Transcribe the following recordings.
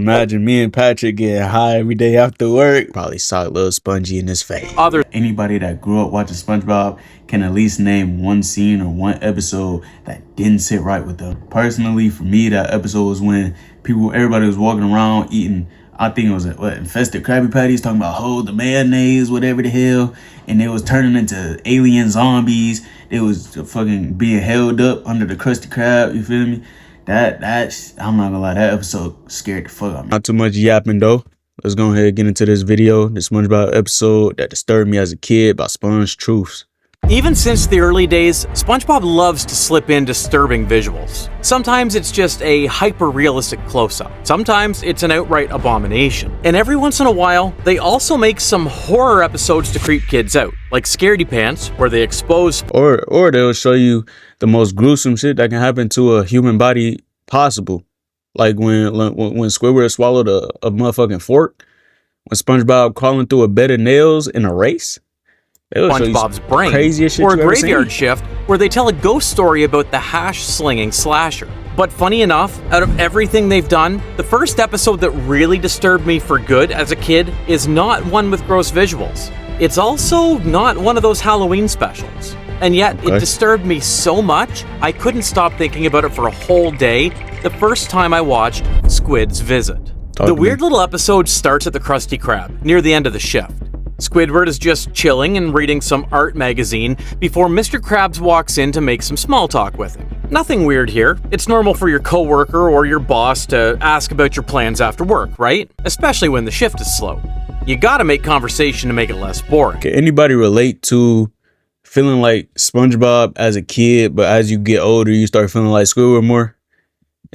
Imagine me and Patrick getting high every day after work. Probably saw a little spongy in his face. Anybody that grew up watching SpongeBob can at least name one scene or one episode that didn't sit right with them. Personally, for me, that episode was when everybody was walking around eating, I think it was infested Krabby Patties, talking about the mayonnaise, whatever the hell, and they was turning into alien zombies. They was fucking being held up under the Krusty Krab. You feel me? That's I'm not gonna lie, that episode scared the fuck out of me. Not too much yapping though. Let's go ahead and get into this video. The SpongeBob episode that disturbed me as a kid by Sponge Truths. Even since the early days, SpongeBob loves to slip in disturbing visuals. Sometimes it's just a hyper-realistic close-up. Sometimes it's an outright abomination. And every once in a while, they also make some horror episodes to creep kids out, like Scaredy Pants, where they expose... Or they'll show you the most gruesome shit that can happen to a human body possible. Like when Squidward swallowed a motherfucking fork. When SpongeBob crawling through a bed of nails in a race. SpongeBob's Brain, or Graveyard Shift, where they tell a ghost story about the hash-slinging slasher. But funny enough, out of everything they've done, the first episode that really disturbed me for good as a kid is not one with gross visuals. It's also not one of those Halloween specials. And yet, it disturbed me so much, I couldn't stop thinking about it for a whole day the first time I watched Squid's Visit. The weird little episode starts at the Krusty Krab, near the end of the shift. Squidward is just chilling and reading some art magazine before Mr. Krabs walks in to make some small talk with him. Nothing weird here. It's normal for your coworker or your boss to ask about your plans after work, right? Especially when the shift is slow. You gotta make conversation to make it less boring. Can anybody relate to feeling like SpongeBob as a kid, but as you get older, you start feeling like Squidward more?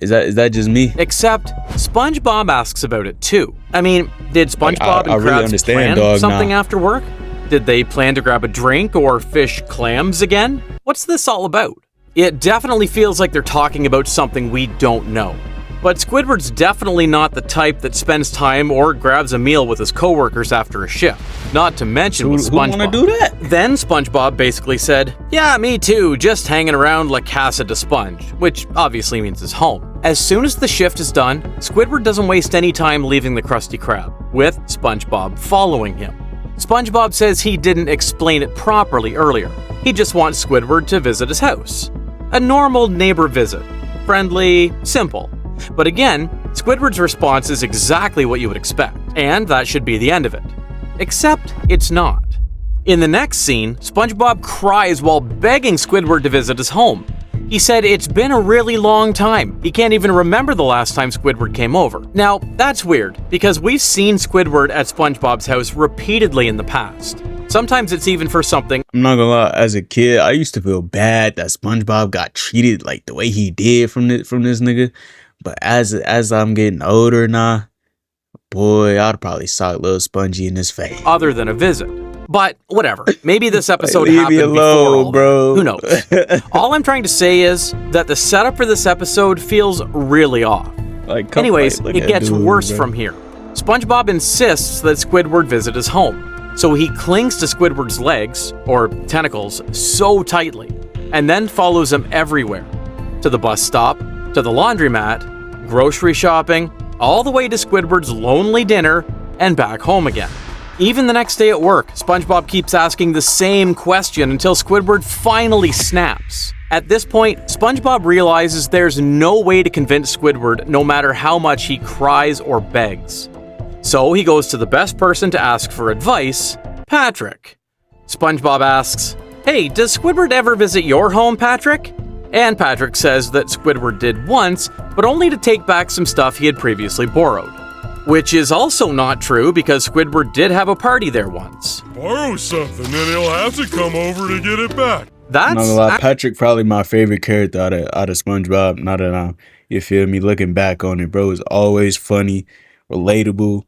Is that just me? Except SpongeBob asks about it too. I mean, did SpongeBob and Krabs plan something after work? Did they plan to grab a drink or fish clams again? What's this all about? It definitely feels like they're talking about something we don't know. But Squidward's definitely not the type that spends time or grabs a meal with his coworkers after a shift. Not to mention with SpongeBob. Who wanna do that? Then SpongeBob basically said, "Yeah, me too, just hanging around La Casa de Sponge," which obviously means his home. As soon as the shift is done, Squidward doesn't waste any time leaving the Krusty Krab, with SpongeBob following him. SpongeBob says he didn't explain it properly earlier. He just wants Squidward to visit his house. A normal neighbor visit. Friendly, simple. But again, Squidward's response is exactly what you would expect, and that should be the end of it. Except it's not. In the next scene, SpongeBob cries while begging Squidward to visit his home. He said it's been a really long time. He can't even remember the last time Squidward came over. Now, that's weird, because we've seen Squidward at SpongeBob's house repeatedly in the past. Sometimes it's even for something. I'm not gonna lie, as a kid, I used to feel bad that SpongeBob got treated like the way he did from this nigga. But as I'm getting older now, boy, I'd probably saw a little spongy in his face. Other than a visit. But whatever. Maybe this episode leave happened me alone, before all bro. that. Who knows? All I'm trying to say is that the setup for this episode feels really off. Anyways, it gets worse from here. SpongeBob insists that Squidward visit his home. So he clings to Squidward's legs, or tentacles, so tightly, and then follows him everywhere. To the bus stop, to the laundromat, grocery shopping, all the way to Squidward's lonely dinner, and back home again. Even the next day at work, SpongeBob keeps asking the same question until Squidward finally snaps. At this point, SpongeBob realizes there's no way to convince Squidward no matter how much he cries or begs. So he goes to the best person to ask for advice, Patrick. SpongeBob asks, "Hey, does Squidward ever visit your home, Patrick?" And Patrick says that Squidward did once, but only to take back some stuff he had previously borrowed. Which is also not true because Squidward did have a party there once. Borrow something, then he'll have to come over to get it back. I'm not gonna lie, Patrick probably my favorite character out of SpongeBob. Now that I'm, you feel me, looking back on it, bro, it's always funny, relatable.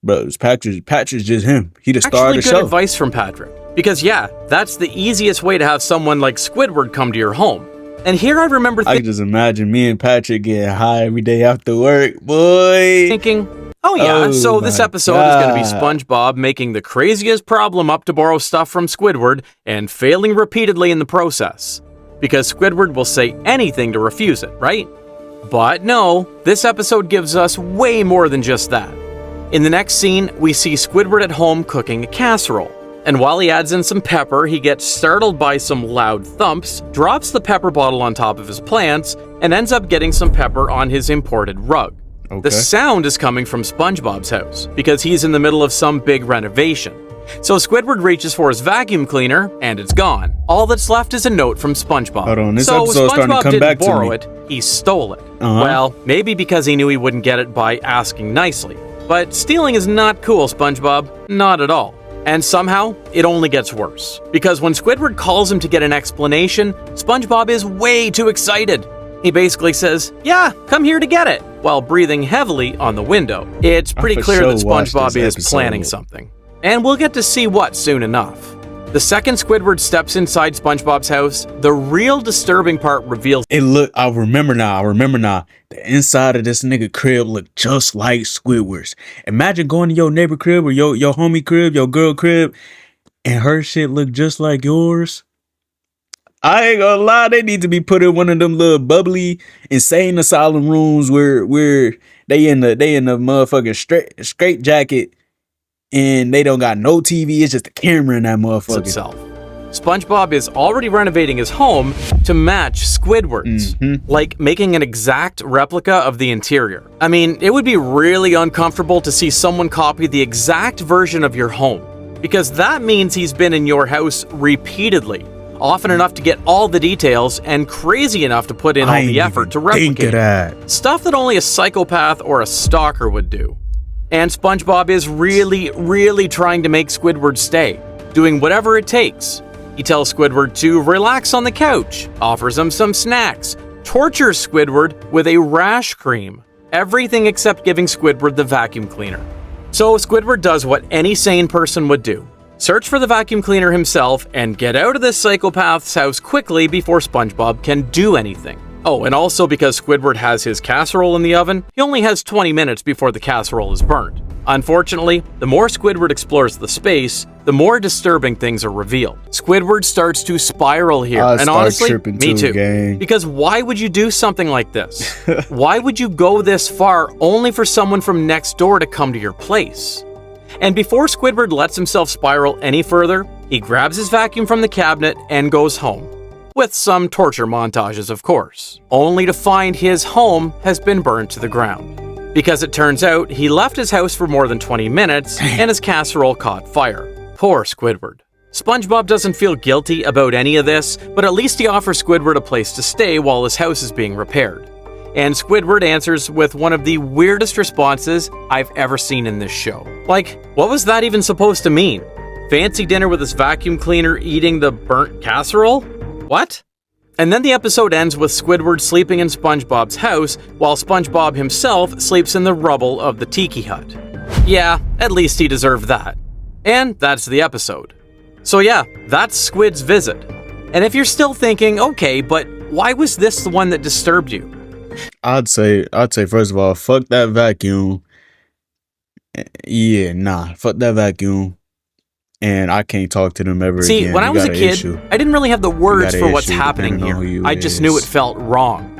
Bro, Patrick's just him. He the star of the show. Good advice from Patrick. Because yeah, that's the easiest way to have someone like Squidward come to your home. And here I remember I can just imagine me and Patrick getting high every day after work, boy. Thinking, oh yeah, so this episode is going to be SpongeBob making the craziest problem up to borrow stuff from Squidward and failing repeatedly in the process. Because Squidward will say anything to refuse it, right? But no, this episode gives us way more than just that. In the next scene, we see Squidward at home cooking a casserole. And while he adds in some pepper, he gets startled by some loud thumps, drops the pepper bottle on top of his plants, and ends up getting some pepper on his imported rug. Okay. The sound is coming from SpongeBob's house, because he's in the middle of some big renovation. So Squidward reaches for his vacuum cleaner, and it's gone. All that's left is a note from SpongeBob. Hold on, this so episode's starting to SpongeBob come didn't back to borrow me. it, he stole it. Well, maybe because he knew he wouldn't get it by asking nicely. But stealing is not cool, SpongeBob. Not at all. And somehow, it only gets worse. Because when Squidward calls him to get an explanation, SpongeBob is way too excited. He basically says, "Yeah, come here to get it," while breathing heavily on the window. It's pretty clear that SpongeBob is planning something. And we'll get to see what soon enough. The second Squidward steps inside SpongeBob's house, the real disturbing part reveals. I remember now. The inside of this nigga crib looked just like Squidward's. Imagine going to your neighbor crib or your homie crib, your girl crib, and her shit look just like yours. I ain't gonna lie, they need to be put in one of them little bubbly insane asylum rooms where they in the motherfucking straight jacket. And they don't got no TV, it's just a camera in that motherfucker. Itself. SpongeBob is already renovating his home to match Squidward's, like making an exact replica of the interior. I mean, it would be really uncomfortable to see someone copy the exact version of your home, because that means he's been in your house repeatedly, often enough to get all the details and crazy enough to put in all the effort to replicate it. Stuff that only a psychopath or a stalker would do. And SpongeBob is really trying to make Squidward stay, doing whatever it takes. He tells Squidward to relax on the couch, offers him some snacks, tortures Squidward with a rash cream. Everything except giving Squidward the vacuum cleaner. So Squidward does what any sane person would do. Search for the vacuum cleaner himself and get out of this psychopath's house quickly before SpongeBob can do anything. Oh, and also because Squidward has his casserole in the oven, he only has 20 minutes before the casserole is burnt. Unfortunately, the more Squidward explores the space, the more disturbing things are revealed. Squidward starts to spiral here, and honestly, me too. Gang. Because why would you do something like this? Why would you go this far only for someone from next door to come to your place? And before Squidward lets himself spiral any further, he grabs his vacuum from the cabinet and goes home. With some torture montages, of course, only to find his home has been burned to the ground. Because it turns out he left his house for more than 20 minutes and his casserole caught fire. Poor Squidward. SpongeBob doesn't feel guilty about any of this, but at least he offers Squidward a place to stay while his house is being repaired. And Squidward answers with one of the weirdest responses I've ever seen in this show. Like, what was that even supposed to mean? Fancy dinner with his vacuum cleaner eating the burnt casserole? What? And then the episode ends with Squidward sleeping in SpongeBob's house while SpongeBob himself sleeps in the rubble of the tiki hut. Yeah, at least he deserved that. And that's the episode. So yeah, that's Squid's visit. And if you're still thinking, okay, but why was this the one that disturbed you? I'd say first of all, fuck that vacuum. Yeah, nah, fuck that vacuum. And I can't talk to them ever again. See, when I was a kid, I didn't really have the words for what's happening here. I just knew it felt wrong.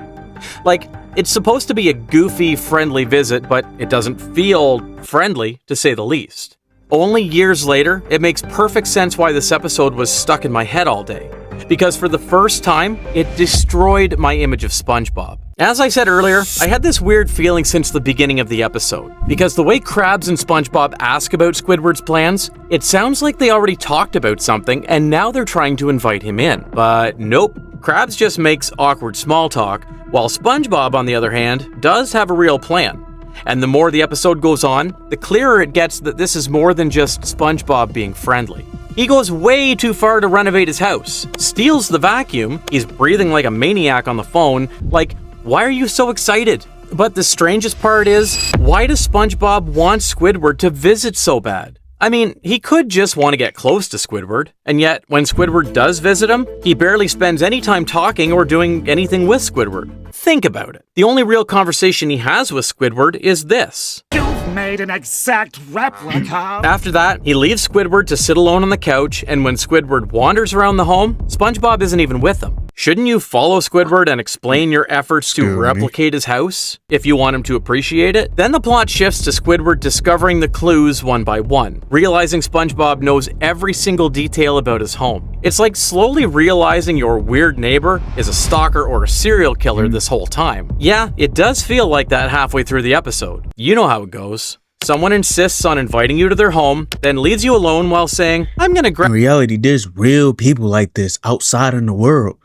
Like, it's supposed to be a goofy, friendly visit, but it doesn't feel friendly, to say the least. Only years later, it makes perfect sense why this episode was stuck in my head all day. Because for the first time, it destroyed my image of SpongeBob. As I said earlier, I had this weird feeling since the beginning of the episode, because the way Krabs and SpongeBob ask about Squidward's plans, it sounds like they already talked about something and now they're trying to invite him in. But nope, Krabs just makes awkward small talk, while SpongeBob, on the other hand, does have a real plan. And the more the episode goes on, the clearer it gets that this is more than just SpongeBob being friendly. He goes way too far to renovate his house, steals the vacuum, he's breathing like a maniac on the phone, like, why are you so excited? But the strangest part is, why does SpongeBob want Squidward to visit so bad? I mean, he could just want to get close to Squidward, and yet when Squidward does visit him, he barely spends any time talking or doing anything with Squidward. Think about it. The only real conversation he has with Squidward is this. You've made an exact replica. After that, he leaves Squidward to sit alone on the couch, and when Squidward wanders around the home, SpongeBob isn't even with him. Shouldn't you follow Squidward and explain your efforts to replicate his house if you want him to appreciate it? Then the plot shifts to Squidward discovering the clues one by one, realizing SpongeBob knows every single detail about his home. It's like slowly realizing your weird neighbor is a stalker or a serial killer this whole time. Yeah, it does feel like that halfway through the episode. You know how it goes. Someone insists on inviting you to their home, then leaves you alone while saying, I'm gonna grab— In reality, there's real people like this outside in the world.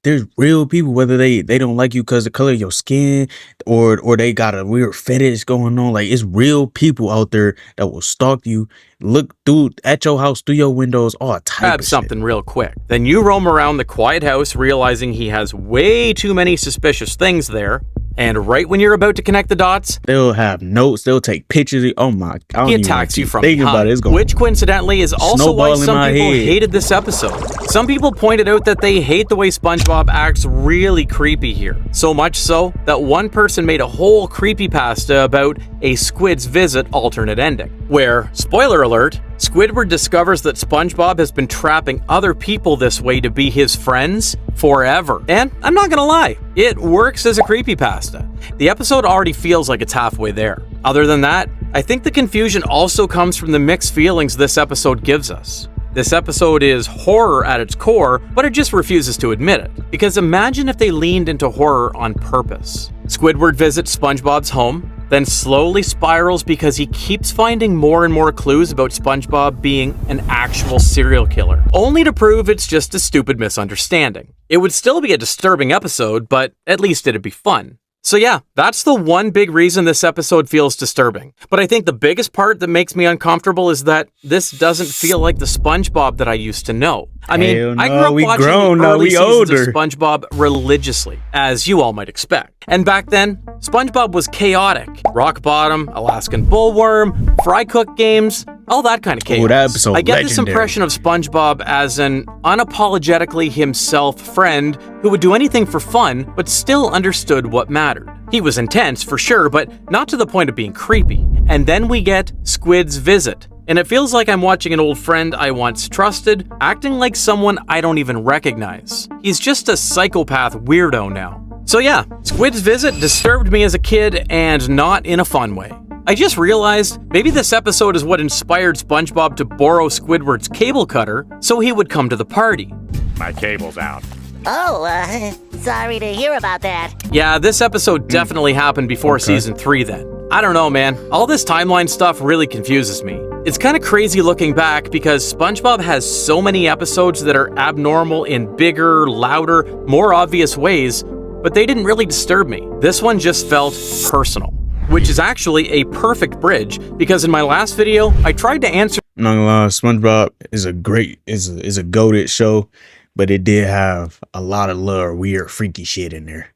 There's real people, whether they don't like you because of the color of your skin or they got a weird fetish going on. Like, it's real people out there that will stalk you, look through at your house, through your windows, all type grab of something shit. real quick. Then you roam around the quiet house, realizing he has way too many suspicious things there. And right when you're about to connect the dots, they'll have notes, they'll take pictures. Oh my God. He attacks you from behind, it, which coincidentally is also why some people hated this episode. Some people pointed out that they hate the way SpongeBob acts really creepy here. So much so that one person made a whole creepypasta about a Squid's Visit alternate ending, where, spoiler alert, Squidward discovers that SpongeBob has been trapping other people this way to be his friends forever. And I'm not gonna lie, it works as a creepypasta. The episode already feels like it's halfway there. Other than that, I think the confusion also comes from the mixed feelings this episode gives us. This episode is horror at its core, but it just refuses to admit it. Because imagine if they leaned into horror on purpose. Squidward visits SpongeBob's home, then slowly spirals because he keeps finding more and more clues about SpongeBob being an actual serial killer, only to prove it's just a stupid misunderstanding. It would still be a disturbing episode, but at least it'd be fun. So yeah, that's the one big reason this episode feels disturbing. But I think the biggest part that makes me uncomfortable is that this doesn't feel like the SpongeBob that I used to know. I mean, I grew up watching the early seasons of SpongeBob religiously, as you all might expect. And back then, SpongeBob was chaotic. Rock Bottom, Alaskan Bullworm, Fry Cook games, all that kind of chaos. I get this impression of SpongeBob as an unapologetically himself friend who would do anything for fun, but still understood what mattered. He was intense for sure, but not to the point of being creepy. And then we get Squid's Visit. And it feels like I'm watching an old friend I once trusted, acting like someone I don't even recognize. He's just a psychopath weirdo now. So yeah, Squid's Visit disturbed me as a kid, and not in a fun way. I just realized maybe this episode is what inspired SpongeBob to borrow Squidward's cable cutter so he would come to the party. My cable's out. Oh, sorry to hear about that. Yeah, this episode definitely happened before season 3 then. I don't know, man. All this timeline stuff really confuses me. It's kind of crazy looking back because SpongeBob has so many episodes that are abnormal in bigger, louder, more obvious ways, but they didn't really disturb me. This one just felt personal, which is actually a perfect bridge because in my last video, I tried to answer— I'm not gonna lie, SpongeBob is a great, is a goated show, but it did have a lot of little weird, freaky shit in there.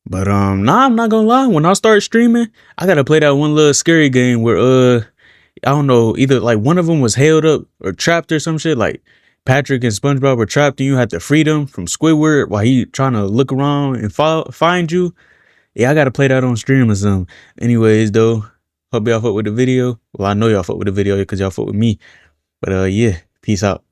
But nah, I'm not gonna lie. When I start streaming, I gotta play that one little scary game where I don't know, either like one of them was held up or trapped or some shit. Like Patrick and SpongeBob were trapped, and you had to free them from Squidward while he trying to look around and find you. Yeah, I gotta play that on stream or something. Anyways, though, hope y'all fuck with the video. Well, I know y'all fuck with the video because y'all fuck with me. But yeah, peace out.